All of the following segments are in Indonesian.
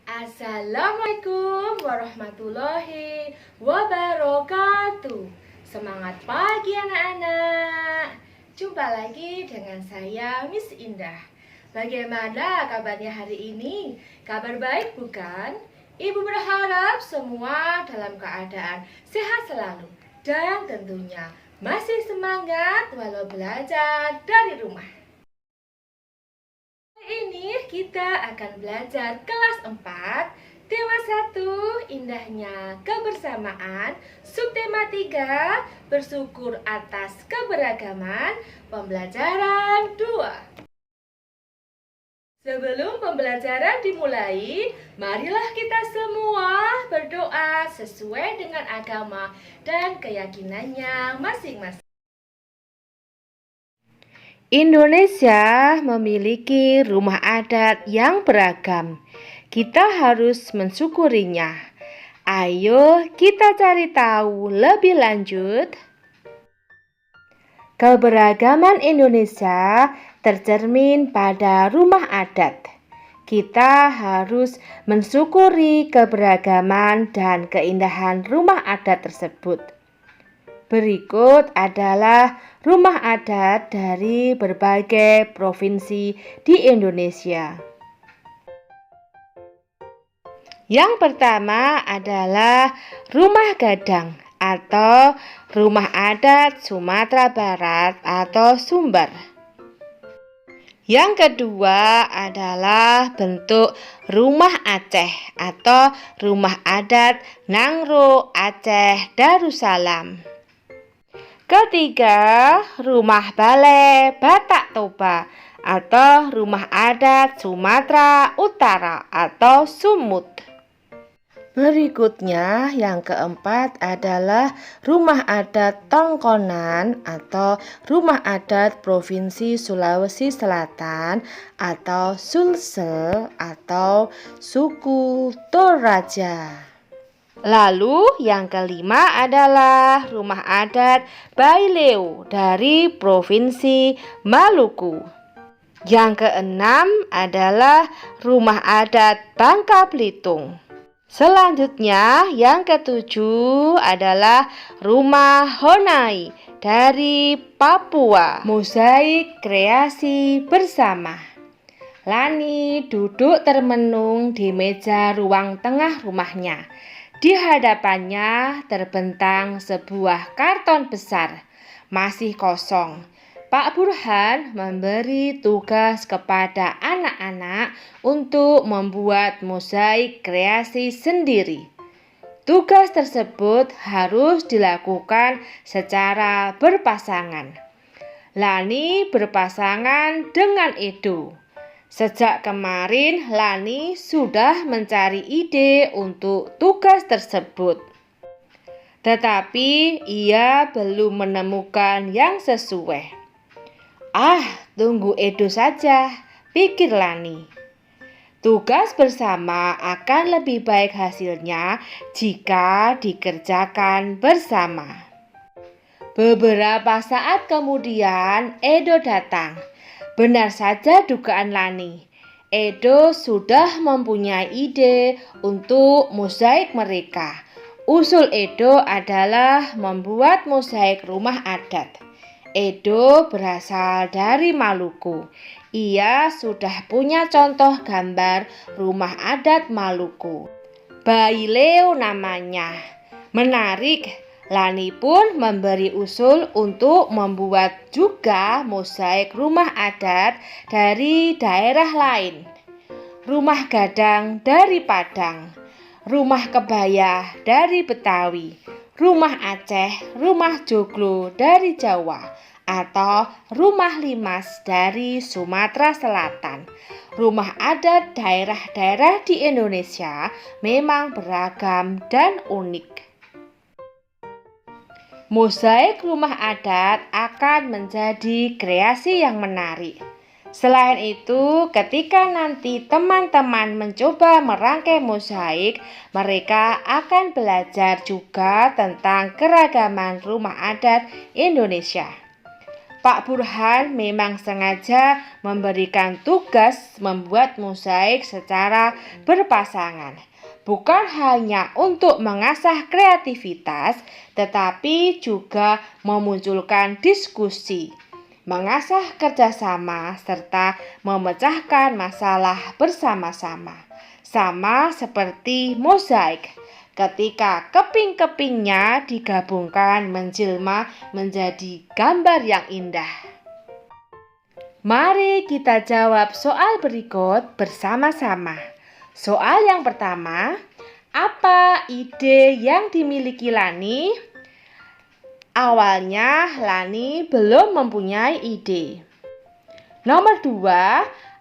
Assalamualaikum warahmatullahi wabarakatuh. Semangat pagi anak-anak. Jumpa lagi dengan saya Miss Indah. Bagaimana kabarnya hari ini? Kabar baik bukan? Ibu berharap semua dalam keadaan sehat selalu dan tentunya masih semangat walau belajar dari rumah. Hari ini kita akan belajar kelas 4, tema 1, indahnya kebersamaan, subtema 3, bersyukur atas keberagaman, pembelajaran 2. Sebelum pembelajaran dimulai, marilah kita semua berdoa sesuai dengan agama dan keyakinannya masing-masing. Indonesia memiliki rumah adat yang beragam. Kita harus mensyukurinya. Ayo kita cari tahu lebih lanjut. Keberagaman Indonesia tercermin pada rumah adat. Kita harus mensyukuri keberagaman dan keindahan rumah adat tersebut. Berikut adalah rumah adat dari berbagai provinsi di Indonesia. Yang pertama adalah Rumah Gadang atau Rumah Adat Sumatera Barat atau Sumber. Yang kedua adalah bentuk Rumah Aceh atau Rumah Adat Nangro Aceh Darussalam. Ketiga, Rumah Balai Batak Toba atau Rumah Adat Sumatera Utara atau Sumut. Berikutnya, yang keempat adalah Rumah Adat Tongkonan atau Rumah Adat Provinsi Sulawesi Selatan atau Sulsel atau Suku Toraja. Lalu yang kelima adalah Rumah Adat Baileo dari Provinsi Maluku. Yang keenam adalah Rumah Adat Bangka Belitung. Selanjutnya yang ketujuh adalah Rumah Honai dari Papua. Mozaik kreasi bersama. Lani duduk termenung di meja ruang tengah rumahnya. Di hadapannya terbentang sebuah karton besar, masih kosong. Pak Burhan memberi tugas kepada anak-anak untuk membuat mozaik kreasi sendiri. Tugas tersebut harus dilakukan secara berpasangan. Lani berpasangan dengan Edo. Sejak kemarin, Lani sudah mencari ide untuk tugas tersebut. Tetapi ia belum menemukan yang sesuai. Tunggu Edo saja, pikir Lani. Tugas bersama akan lebih baik hasilnya jika dikerjakan bersama. Beberapa saat kemudian, Edo datang. Benar saja dugaan Lani. Edo sudah mempunyai ide untuk mozaik mereka. Usul Edo adalah membuat mozaik rumah adat. Edo berasal dari Maluku. Ia sudah punya contoh gambar rumah adat Maluku. Baileo namanya. Menarik. Lani pun memberi usul untuk membuat juga mozaik rumah adat dari daerah lain. Rumah Gadang dari Padang, rumah Kebaya dari Betawi, rumah Aceh, rumah Joglo dari Jawa, atau rumah Limas dari Sumatera Selatan. Rumah adat daerah-daerah di Indonesia memang beragam dan unik. Mozaik rumah adat akan menjadi kreasi yang menarik. Selain itu, ketika nanti teman-teman mencoba merangkai mozaik, mereka akan belajar juga tentang keragaman rumah adat Indonesia. Pak Burhan memang sengaja memberikan tugas membuat mozaik secara berpasangan. Bukan hanya untuk mengasah kreativitas, tetapi juga memunculkan diskusi, mengasah kerjasama, serta memecahkan masalah bersama-sama. Sama seperti mozaik, ketika keping-kepingnya digabungkan menjelma menjadi gambar yang indah. Mari kita jawab soal berikut bersama-sama. Soal yang pertama, apa ide yang dimiliki Lani? Awalnya Lani belum mempunyai ide. Nomor 2,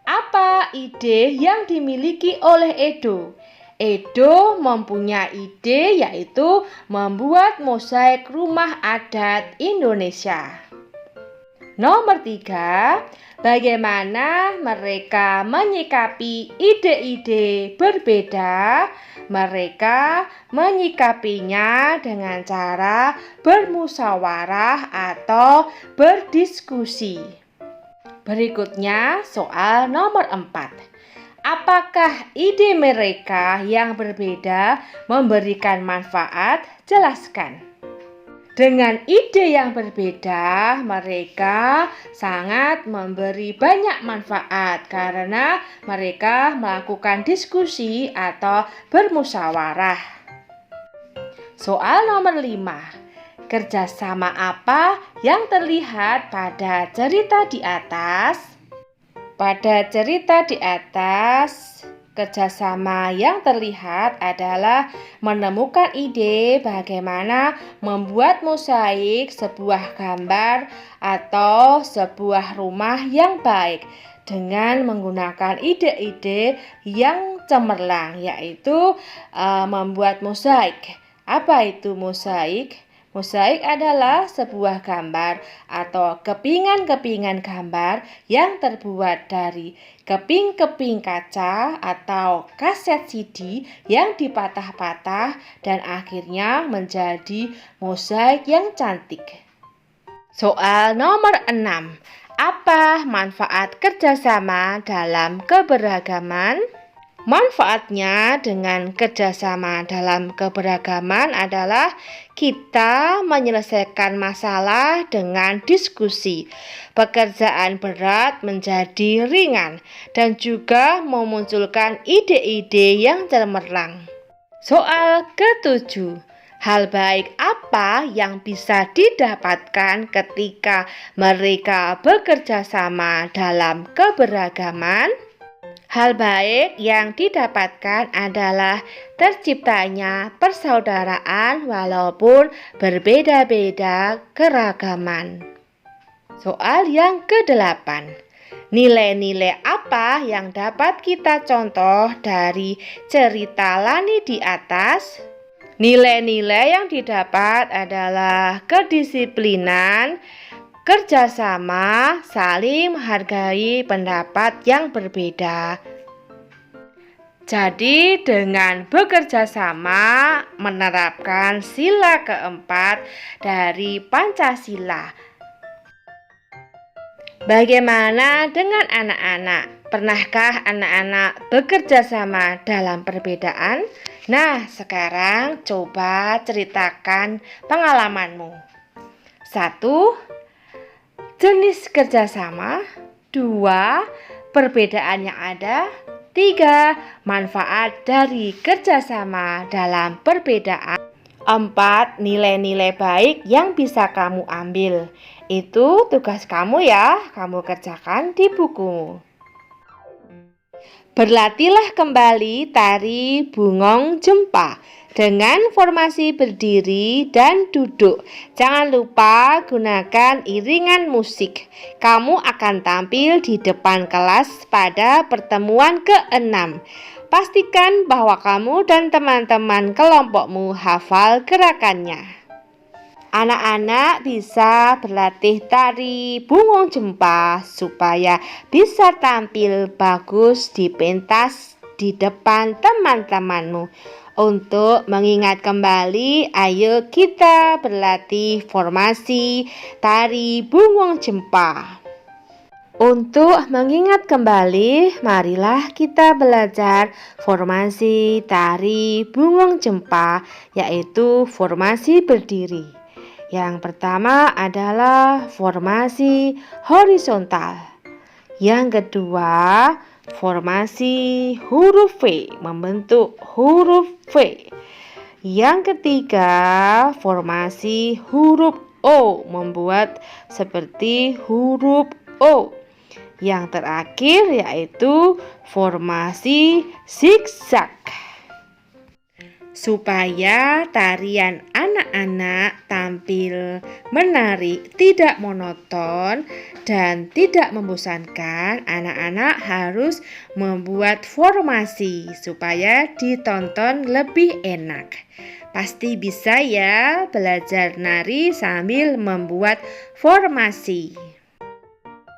apa ide yang dimiliki oleh Edo? Edo mempunyai ide yaitu membuat mozaik rumah adat Indonesia. Nomor 3, bagaimana mereka menyikapi ide-ide berbeda? Mereka menyikapinya dengan cara bermusyawarah atau berdiskusi. Berikutnya soal nomor 4. Apakah ide mereka yang berbeda memberikan manfaat? Jelaskan. Dengan ide yang berbeda, mereka sangat memberi banyak manfaat karena mereka melakukan diskusi atau bermusyawarah. Soal nomor 5. Kerjasama apa yang terlihat pada cerita di atas? Pada cerita di atas, kerjasama yang terlihat adalah menemukan ide bagaimana membuat mozaik sebuah gambar atau sebuah rumah yang baik dengan menggunakan ide-ide yang cemerlang, yaitu membuat mozaik. Apa itu mozaik? Mozaik adalah sebuah gambar atau kepingan-kepingan gambar yang terbuat dari keping-keping kaca atau kaset CD yang dipatah-patah dan akhirnya menjadi mozaik yang cantik. Soal nomor 6. Apa manfaat kerjasama dalam keberagaman? Manfaatnya dengan kerjasama dalam keberagaman adalah kita menyelesaikan masalah dengan diskusi. Pekerjaan berat menjadi ringan dan juga memunculkan ide-ide yang cemerlang. Soal ke-7. Hal baik apa yang bisa didapatkan ketika mereka bekerja sama dalam keberagaman? Hal baik yang didapatkan adalah terciptanya persaudaraan walaupun berbeda-beda keragaman. Soal yang ke-8. Nilai-nilai apa yang dapat kita contoh dari cerita Lani di atas? Nilai-nilai yang didapat adalah kedisiplinan, kerjasama, saling menghargai pendapat yang berbeda. Jadi dengan bekerja sama menerapkan sila keempat dari Pancasila. Bagaimana dengan anak-anak? Pernahkah anak-anak bekerja sama dalam perbedaan? Nah, sekarang coba ceritakan pengalamanmu. 1. Jenis kerjasama. 2. Perbedaan yang ada. 3. Manfaat dari kerjasama dalam perbedaan. 4. Nilai-nilai baik yang bisa kamu ambil. Itu tugas kamu ya, kamu kerjakan di bukumu. Berlatihlah kembali tari Bungong Jempa dengan formasi berdiri dan duduk. Jangan lupa gunakan iringan musik. Kamu akan tampil di depan kelas pada pertemuan ke-6. Pastikan bahwa kamu dan teman-teman kelompokmu hafal gerakannya. Anak-anak bisa berlatih tari Bungong Jempa supaya bisa tampil bagus di pentas di depan teman-temanmu. Untuk mengingat kembali, ayo kita berlatih formasi tari Bungung Jempa. Untuk mengingat kembali, marilah kita belajar formasi tari Bungung Jempa, yaitu formasi berdiri. Yang pertama adalah formasi horizontal. Yang kedua, formasi huruf V, membentuk huruf V. Yang ketiga, formasi huruf O, membuat seperti huruf O. Yang terakhir yaitu formasi zigzag. Supaya tarian anak-anak tampil menarik, tidak monoton, dan tidak membosankan, anak-anak harus membuat formasi supaya ditonton lebih enak. Pasti bisa ya belajar nari sambil membuat formasi.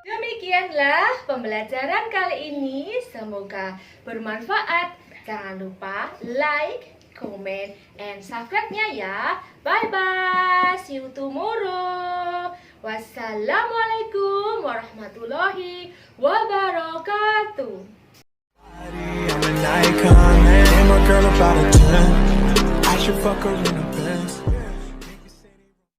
Demikianlah pembelajaran kali ini, semoga bermanfaat. Jangan lupa like, comment, and subscribe-nya ya. Bye-bye, see you tomorrow. Wassalamualaikum warahmatullahi wabarakatuh. I'm an icon, man. I'm a girl about a 10. I should fuck her in a Benz.